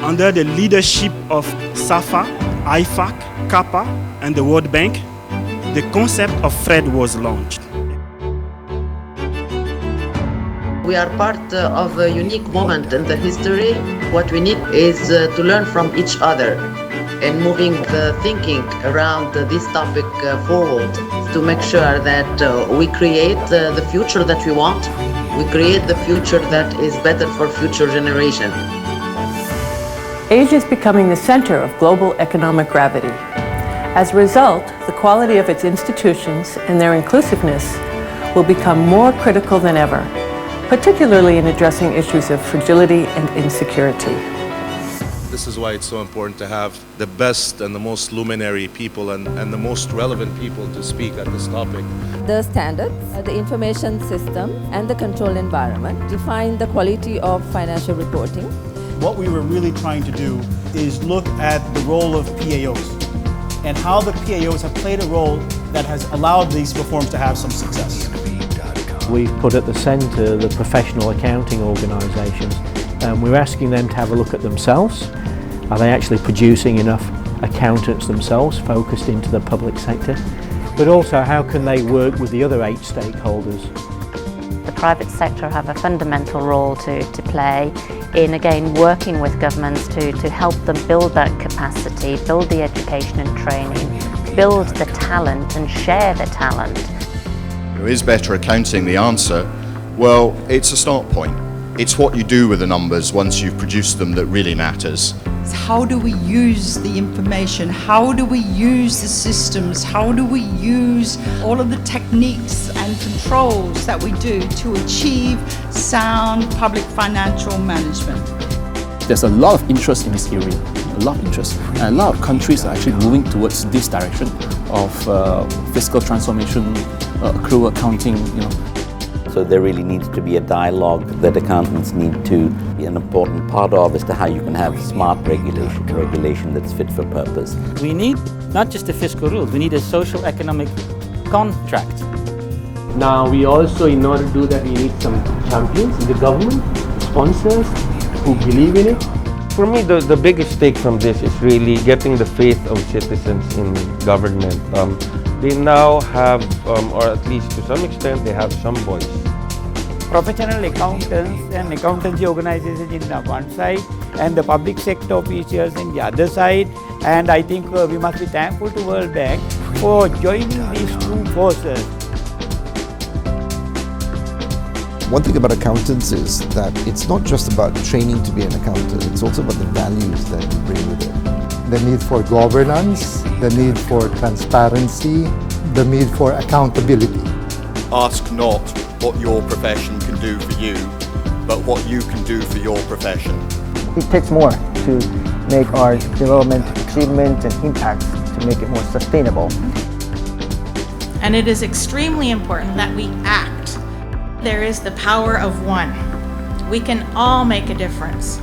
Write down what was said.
Under the leadership of SAFA, IFAC, CAPA, and the World Bank, the concept of FRED was launched. We are part of a unique moment in the history. What we need is to learn from each other and moving the thinking around this topic forward to make sure that we create the future that we want. We create the future that is better for future generations. Asia is becoming the center of global economic gravity. As a result, the quality of its institutions and their inclusiveness will become more critical than ever, particularly in addressing issues of fragility and insecurity. This is why it's so important to have the best and the most luminary people and the most relevant people to speak at this topic. The standards, the information system, and the control environment define the quality of financial reporting. What we were really trying to do is look at the role of PAOs and how the PAOs have played a role that has allowed these reforms to have some success. We've put at the centre the professional accounting organisations, and we're asking them to have a look at themselves. Are they actually producing enough accountants themselves focused into the public sector? But also, how can they work with the other 8 stakeholders? The private sector have a fundamental role to play in, again, working with governments to help them build that capacity, build the education and training, build the talent and share the talent. Is better accounting the answer? Well, it's a start point. It's what you do with the numbers once you've produced them that really matters. How do we use the information? How do we use the systems? How do we use all of the techniques and controls that we do to achieve sound public financial management? There's a lot of interest in this area, a lot of interest. And a lot of countries are actually moving towards this direction of fiscal transformation, accrual accounting, So there really needs to be a dialogue that accountants need to be an important part of as to how you can have smart regulation that's fit for purpose. We need not just the fiscal rules, we need a social economic contract. Now we also, in order to do that, we need some champions in the government, sponsors who believe in it. For me, the biggest take from this is really getting the faith of citizens in government. They now have, or at least to some extent, they have some voice. Professional accountants and accountancy organizations in the one side and the public sector officials in the other side. And I think we must be thankful to World Bank for joining these two forces. One thing about accountants is that it's not just about training to be an accountant, it's also about the values that you bring with it. The need for governance, the need for transparency, the need for accountability. Ask not what your profession can do for you, but what you can do for your profession. It takes more to make our development achievements and impacts to make it more sustainable. And it is extremely important that we act. There is the power of one. We can all make a difference.